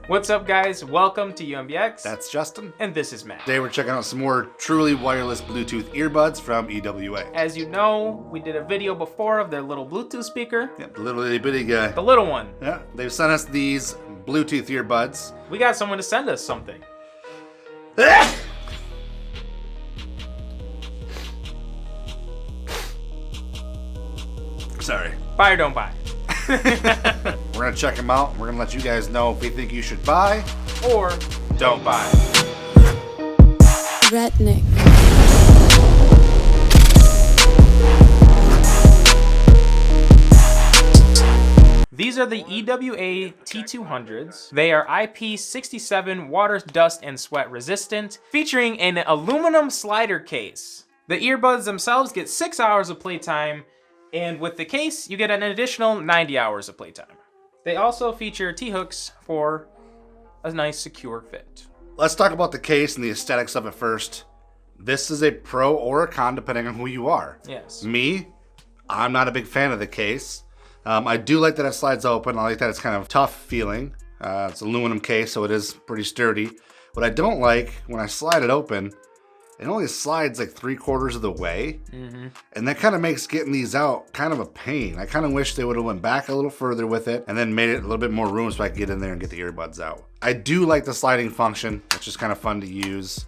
What's up, guys? Welcome to UMBX. That's Justin. And this is Matt. Today we're checking out some more truly wireless Bluetooth earbuds from EWA. As you know, we did a video before of their little Bluetooth speaker. Yep, the little itty bitty guy. The little one. Yeah, they've sent us these Bluetooth earbuds. We got someone to send us something. Sorry. Buy or don't buy. We're going to check them out. We're going to let you guys know if we think you should buy or don't buy. Redneck. These are the EWA T200s. They are IP67 water, dust, and sweat resistant, featuring an aluminum slider case. The earbuds themselves get 6 hours of playtime, and with the case, you get an additional 90 hours of playtime. They also feature T-hooks for a nice secure fit. Let's talk about the case and the aesthetics of it first. This is a pro or a con depending on who you are. Yes. Me, I'm not a big fan of the case. I do like that it slides open. I like that it's kind of tough feeling. It's an aluminum case, so it is pretty sturdy. What I don't like, when I slide it open, it only slides like 3/4 of the way. And that kind of makes getting these out kind of a pain. I kind of wish they would have went back a little further with it and then made it a little bit more room so I could get in there and get the earbuds out. I do like the sliding function. It's just kind of fun to use.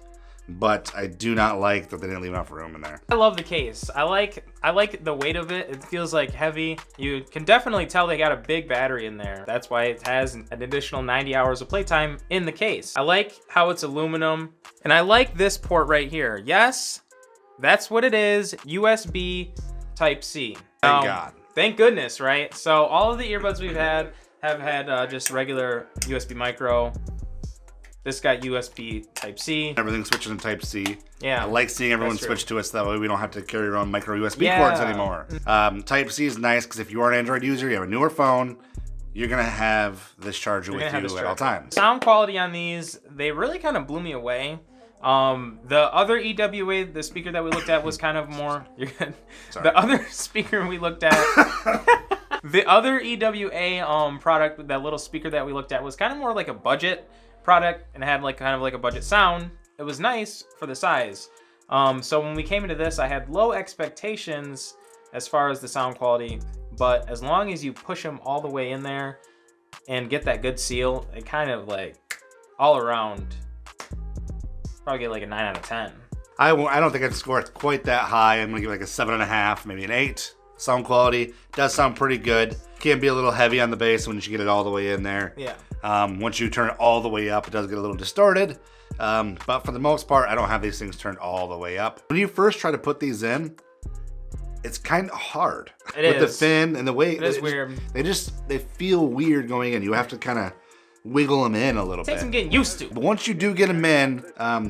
But I do not like that they didn't leave enough room in there. I love the case. I like the weight of it. It feels like heavy. You can definitely tell they got a big battery in there. That's why it has an additional 90 hours of playtime in the case. I like how it's aluminum, and I like this port right here. Yes, that's what it is. USB Type-C. Thank God. Thank goodness, right? So all of the earbuds we've had have had just regular USB micro. This got USB Type-C. Everything switches to Type-C. Yeah. I like seeing everyone switch to it so that way we don't have to carry our own micro USB Yeah. cords anymore. Type-C is nice because if you are an Android user, you have a newer phone, you're going to have this charger with you at all times. Sound quality on these, they really kind of blew me away. The other EWA, the speaker that we looked at was kind of more... You're good. Sorry. The other speaker we looked at... The other EWA product, that little speaker that we looked at, was kind of more like a budget product and had like kind of like a budget sound. It was nice for the size. So when we came into this, I had low expectations as far as the sound quality, but as long as you push them all the way in there and get that good seal, it kind of like all around probably get like a 9 out of 10. I don't think I'd score it quite that high. I'm going to give it like a 7.5, maybe an 8. Sound quality does sound pretty good. Can be a little heavy on the bass once you get it all the way in there. Yeah. Once you turn it all the way up, it does get a little distorted. But for the most part, I don't have these things turned all the way up. When you first try to put these in, it's kind of hard. With the fin and the way it is weird. They feel weird going in. You have to kind of wiggle them in a little bit. Takes some getting used to. But once you do get them in,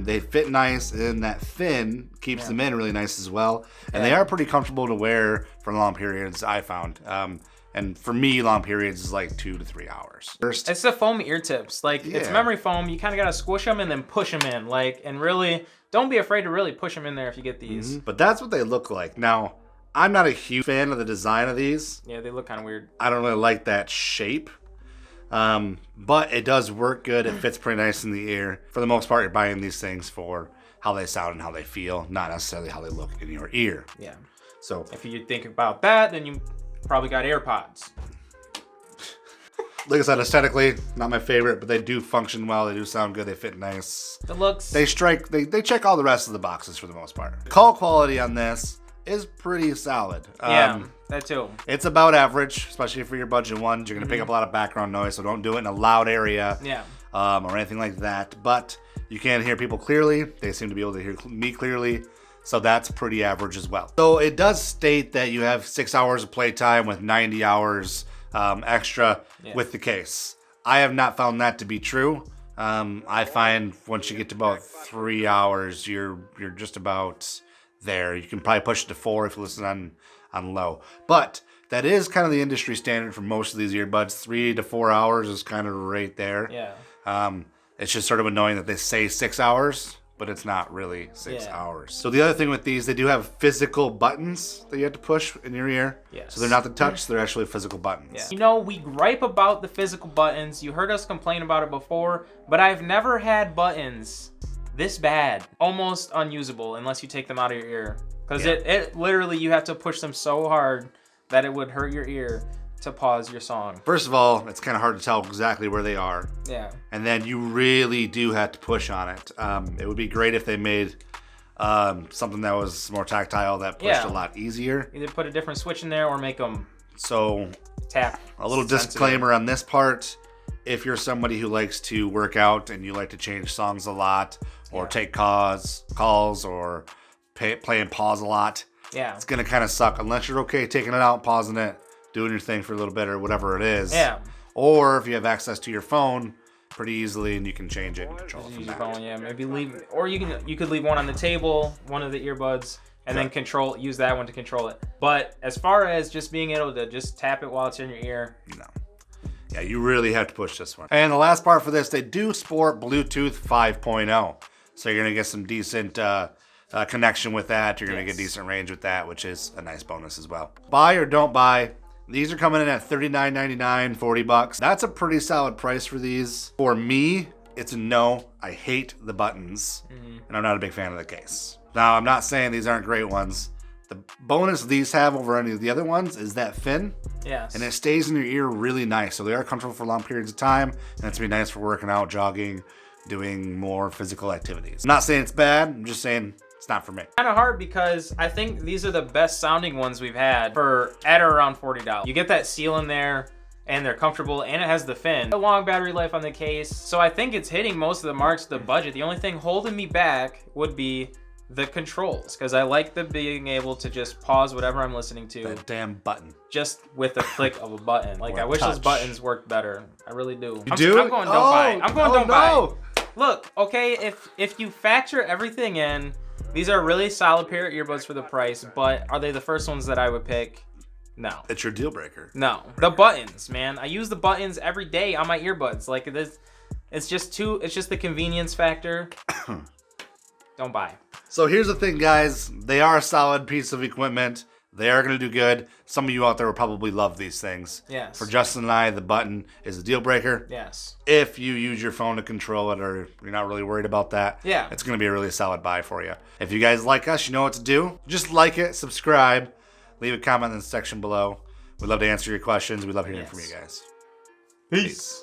they fit nice, and that fin keeps them in really nice as well. And they are pretty comfortable to wear for long periods, I found. And for me, long periods is like 2 to 3 hours. First, it's the foam ear tips. Like, it's memory foam. You kind of got to squish them and then push them in. Like, and really, don't be afraid to really push them in there if you get these. But that's what they look like. Now, I'm not a huge fan of the design of these. Yeah, they look kind of weird. I don't really like that shape. But it does work good. It fits pretty nice in the ear. For the most part, you're buying these things for how they sound and how they feel, not necessarily how they look in your ear. Yeah. So if you think about that, then you probably got AirPods. Like I said, aesthetically, not my favorite, but they do function well. They do sound good. They fit nice. The looks. They check all the rest of the boxes for the most part. Call quality on this is pretty solid. Yeah, that too. It's about average, especially for your budget ones. You're going to pick up a lot of background noise, so don't do it in a loud area. Yeah. Or anything like that. But you can hear people clearly. They seem to be able to hear me clearly. So that's pretty average as well. So it does state that you have 6 hours of playtime with 90 hours extra with the case. I have not found that to be true. I find once you get to about 3 hours, you're just about there. You can probably push it to 4 if you listen on low. But that is kind of the industry standard for most of these earbuds. 3 to 4 hours is kind of right there. Yeah. It's just sort of annoying that they say 6 hours, but it's not really 6 Yeah. hours. So the other thing with these, they do have physical buttons that you have to push in your ear. Yes. So they're not the touch, they're actually physical buttons. Yeah. You know, we gripe about the physical buttons. You heard us complain about it before, but I've never had buttons this bad. Almost unusable unless you take them out of your ear. Because it literally, you have to push them so hard that it would hurt your ear to pause your song. First of all, it's kind of hard to tell exactly where they are. Yeah. And then you really do have to push on it. It would be great if they made something that was more tactile that pushed a lot easier. Either put a different switch in there or make them So tap. a little disclaimer on this part. If you're somebody who likes to work out and you like to change songs a lot or take calls or play and pause a lot, it's going to kind of suck unless you're okay taking it out, pausing it, doing your thing for a little bit or whatever it is. Yeah. Or if you have access to your phone pretty easily and you can change it and control it from Use your that. phone, yeah. Maybe leave, or you could leave one on the table, one of the earbuds, and then use that one to control it. But as far as just being able to just tap it while it's in your ear, no. Yeah, you really have to push this one. And the last part for this, they do sport Bluetooth 5.0. So you're going to get some decent connection with that. You're going to get decent range with that, which is a nice bonus as well. Buy or don't buy. These are coming in at $39.99, $40. That's a pretty solid price for these. For me, it's a no. I hate the buttons, and I'm not a big fan of the case. Now, I'm not saying these aren't great ones. The bonus these have over any of the other ones is that fin. yes. And it stays in your ear really nice. So they are comfortable for long periods of time. And it's be nice for working out, jogging, doing more physical activities. I'm not saying it's bad. I'm just saying it's not for me. Kind of hard because I think these are the best sounding ones we've had for at or around $40. You get that seal in there and they're comfortable and it has the fin. A long battery life on the case. So I think it's hitting most of the marks of the budget. The only thing holding me back would be the controls, because I like the being able to just pause whatever I'm listening to. That damn button. Just with a click of a button. Like, I wish those buttons worked better. I really do. You do? I'm going don't buy. I'm going don't buy. No. Look, okay, if you factor everything in, these are a really solid pair of earbuds for the price, but are they the first ones that I would pick? No. It's your deal breaker. No. The buttons, man. I use the buttons every day on my earbuds. Like, it's just the convenience factor. Don't buy. So here's the thing, guys. They are a solid piece of equipment. They are going to do good. Some of you out there will probably love these things. Yes. For Justin and I, the button is a deal breaker. Yes. If you use your phone to control it or you're not really worried about that, it's going to be a really solid buy for you. If you guys like us, you know what to do. Just like it, subscribe, leave a comment in the section below. We'd love to answer your questions. We'd love hearing from you guys. Peace.